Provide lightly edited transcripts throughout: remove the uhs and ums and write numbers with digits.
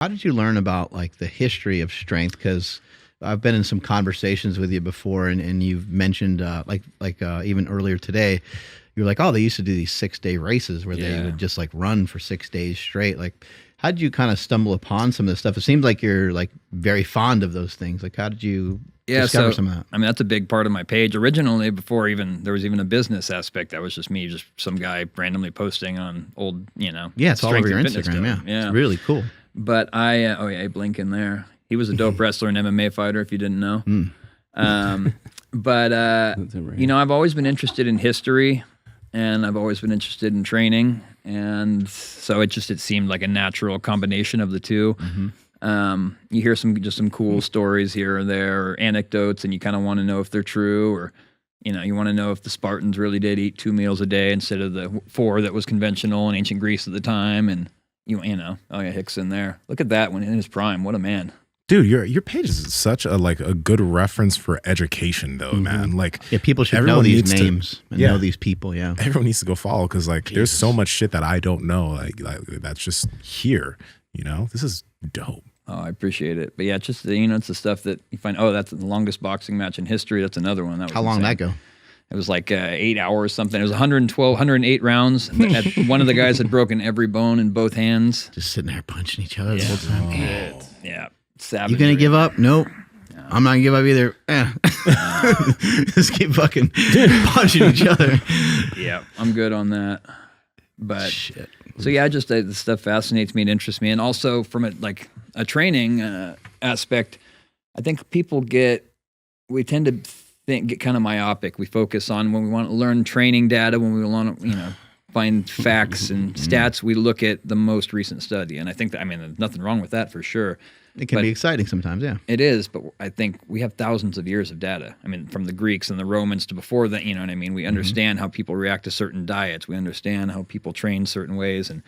How did you learn about like the history of strength? Because I've been in some conversations with you before, and you've mentioned even earlier today, you were like, oh, they used to do these 6-day races where they would just like run for 6 days straight. Like, how did you kind of stumble upon some of this stuff? It seems like you're like very fond of those things. Like, how did you discover some of that? I mean, that's a big part of my page. Originally, before even there was even a business aspect, that was just me, just some guy randomly posting on old, it's all over your Instagram. Yeah, it's really cool. But I blink in there. He was a dope wrestler and MMA fighter, if you didn't know. But I've always been interested in history, and I've always been interested in training, and so it seemed like a natural combination of the two. You hear some cool stories here or there, or anecdotes, and you kind of want to know if they're true, or you want to know if the Spartans really did eat 2 meals a day instead of the 4 that was conventional in ancient Greece at the time, and Hicks in there. Look at that when in his prime. What a man. Dude, your page is such a good reference for education, though, man. Like, people should know these names and know these people. Yeah, everyone needs to go follow, because there's so much shit that I don't know. Like that's just here. This is dope. Oh, I appreciate it. But yeah, it's just it's the stuff that you find. Oh, that's the longest boxing match in history. That's another one. How long did that go? It was like 8 hours something. It was 108 rounds. One of the guys had broken every bone in both hands. Just sitting there punching each other the whole time. Yeah. Savage. You gonna give up? Nope. No. I'm not gonna give up either. Just keep fucking punching each other. Yeah, I'm good on that. But shit. So yeah, this stuff fascinates me and interests me, and also from a training aspect, I think we tend to get kind of myopic. We focus on when we want to learn training data, when we want to find facts and stats, we look at the most recent study, and I think there's nothing wrong with that for sure. It can be exciting sometimes, yeah. It is, but I think we have thousands of years of data. I mean, from the Greeks and the Romans to before that, you know what I mean? We understand how people react to certain diets. We understand how people train certain ways. And,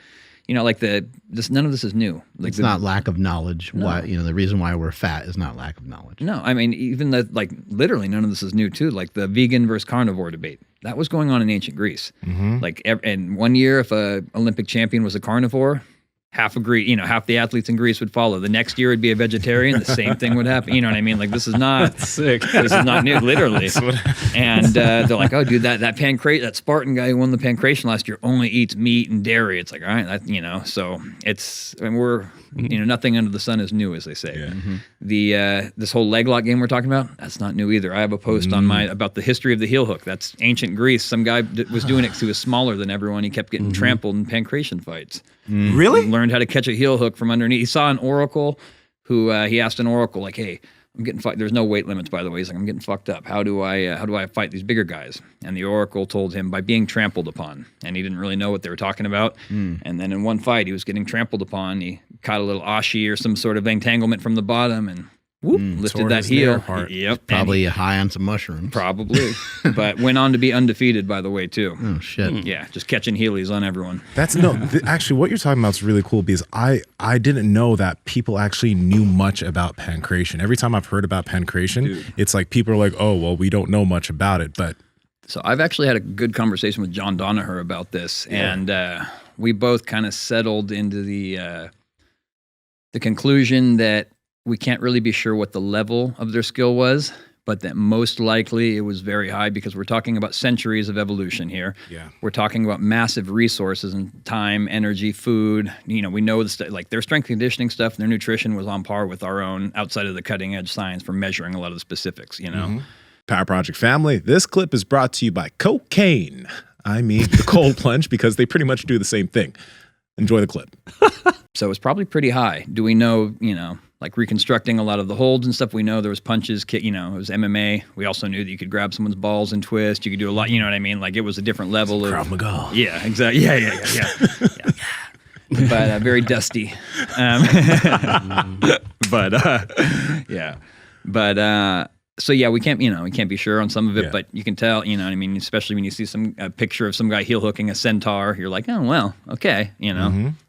none of this is new. It's not lack of knowledge. No. Why, the reason why we're fat is not lack of knowledge. No, I mean, even literally none of this is new too. Like the vegan versus carnivore debate. That was going on in ancient Greece. And one year, if a Olympic champion was a carnivore, half the athletes in Greece would follow. The next year it'd be a vegetarian. The same thing would happen. You know what I mean? Like, this is not sick. This is not new, literally. And they're like, oh, dude, that Spartan guy who won the pancration last year only eats meat and dairy. It's like, all right, so it's, we're, nothing under the sun is new, as they say. Yeah. This whole leg lock game we're talking about, that's not new either. I have a post on about the history of the heel hook. That's ancient Greece. Some guy was doing it because he was smaller than everyone. He kept getting trampled in pancration fights. Really? He learned how to catch a heel hook from underneath. He saw an oracle who he asked an oracle, like, hey, I'm getting fucked. There's no weight limits, by the way. He's like, I'm getting fucked up. How do I fight these bigger guys? And the oracle told him by being trampled upon. And he didn't really know what they were talking about. And then in one fight, he was getting trampled upon. He caught a little ashi or some sort of entanglement from the bottom and lifted that heel. Yep. Probably high on some mushrooms. Probably. But went on to be undefeated, by the way, too. Oh, shit. Yeah, just catching heelys on everyone. Actually, what you're talking about is really cool, because I didn't know that people actually knew much about pancration. Every time I've heard about pancration, it's like people are like, oh, well, we don't know much about it. But so I've actually had a good conversation with John Danaher about this, and we both kind of settled into the conclusion that we can't really be sure what the level of their skill was, but that most likely it was very high, because we're talking about centuries of evolution here. Yeah. We're talking about massive resources and time, energy, food. We know their strength conditioning stuff and their nutrition was on par with our own outside of the cutting edge science for measuring a lot of the specifics, Power Project family, this clip is brought to you by cocaine. I mean, the cold plunge, because they pretty much do the same thing. Enjoy the clip. So it's probably pretty high. Do we know, like reconstructing a lot of the holds and stuff? We know there was punches, it was MMA. We also knew that you could grab someone's balls and twist. You could do a lot, you know what I mean? Like, it was a different level of... Krav Maga. Yeah, exactly. Yeah. But very dusty. So yeah, we can't be sure on some of it, but you can tell, especially when you see a picture of some guy heel hooking a centaur, you're like, oh, well, okay,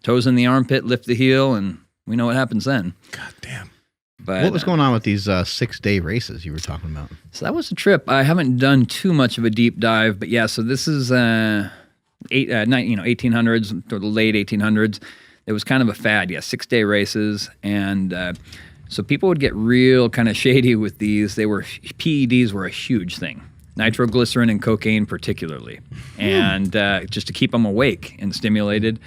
toes in the armpit, lift the heel, and we know what happens then. God damn. But what was going on with these 6-day races you were talking about? So that was a trip. I haven't done too much of a deep dive, but yeah, so this is 1800s or the late 1800s. it was kind of a fad. Yeah, 6-day races, and so people would get real kind of shady with these. PEDs were a huge thing. Nitroglycerin and cocaine particularly, and just to keep them awake and stimulated.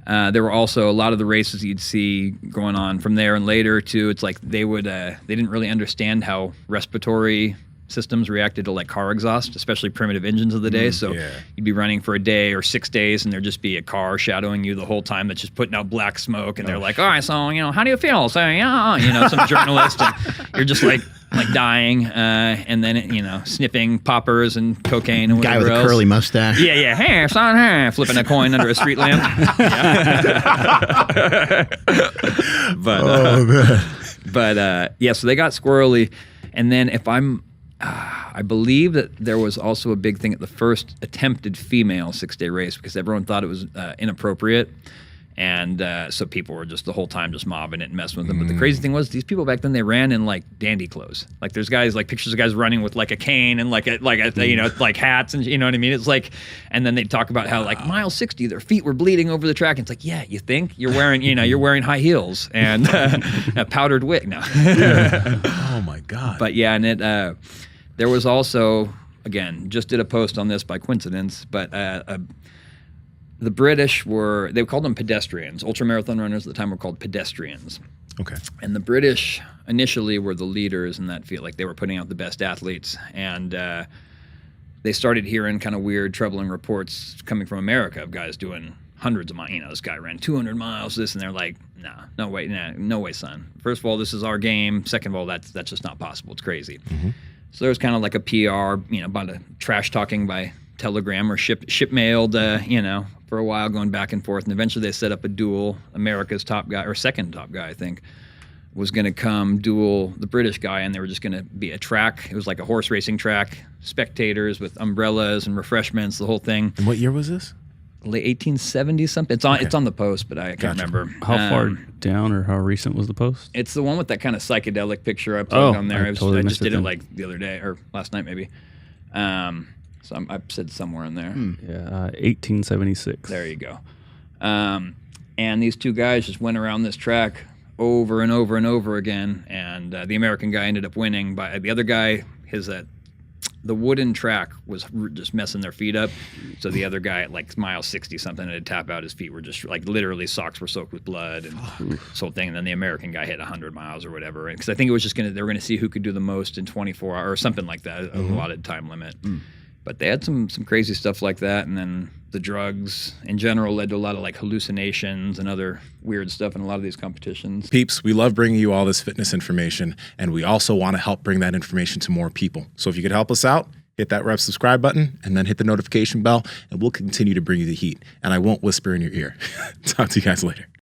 There were also a lot of the races you'd see going on from there and later too. It's like they didn't really understand how respiratory systems reacted to like car exhaust, especially primitive engines of the day. So you'd be running for a day or 6 days, and there'd just be a car shadowing you the whole time that's just putting out black smoke. And they're like, all right, so how do you feel? So some journalist, and you're just like dying, and then sniffing poppers and cocaine and whatever guy with a else. curly mustache. Yeah. Hey, son, hey, flipping a coin under a street lamp. So they got squirrely, and then I believe that there was also a big thing at the first attempted female 6-day race because everyone thought it was inappropriate. And so people were just the whole time just mobbing it and messing with them. But the crazy thing was these people back then, they ran in like dandy clothes. Like there's guys, like pictures of guys running with like a cane and like hats and you know what I mean? It's like, and then they'd talk about how like mile 60, their feet were bleeding over the track. And it's like, yeah, you think you're wearing high heels and a powdered wig. No. Oh my God. But yeah, and there was also, again, just did a post on this by coincidence, but the British they called them pedestrians. Ultramarathon runners at the time were called pedestrians. Okay. And the British initially were the leaders in that field. Like they were putting out the best athletes. And they started hearing kind of weird, troubling reports coming from America of guys doing hundreds of miles. This guy ran 200 miles, and they're like, no way, son. First of all, this is our game. Second of all, that's just not possible. It's crazy. Mm-hmm. So there was kind of like a PR, about a trash talking by telegram or ship mailed, for a while, going back and forth, and eventually they set up a duel. America's top guy, or second top guy, I think, was going to come duel the British guy, and they were just going to be a track. It was like a horse racing track, spectators with umbrellas and refreshments, the whole thing. And what year was this? Late 1870s something. It's on the post, but I can't remember. How far down or how recent was the post? It's the one with that kind of psychedelic picture I put on there. I just did it like the other day or last night maybe. So I said somewhere in there. 1876. There you go. And these two guys just went around this track over and over and over again, and the American guy ended up winning. By the other guy, the wooden track was just messing their feet up. So the other guy at like mile 60 something had to tap out. His feet were just like literally socks were soaked with blood and this whole thing. And then the American guy hit 100 miles or whatever. Because I think it was just they were going to see who could do the most in 24 hours or something like that, a allotted time limit. But they had some crazy stuff like that. And then the drugs in general led to a lot of like hallucinations and other weird stuff in a lot of these competitions. Peeps, we love bringing you all this fitness information, and we also want to help bring that information to more people. So if you could help us out, hit that Rev subscribe button and then hit the notification bell, and we'll continue to bring you the heat. And I won't whisper in your ear. Talk to you guys later.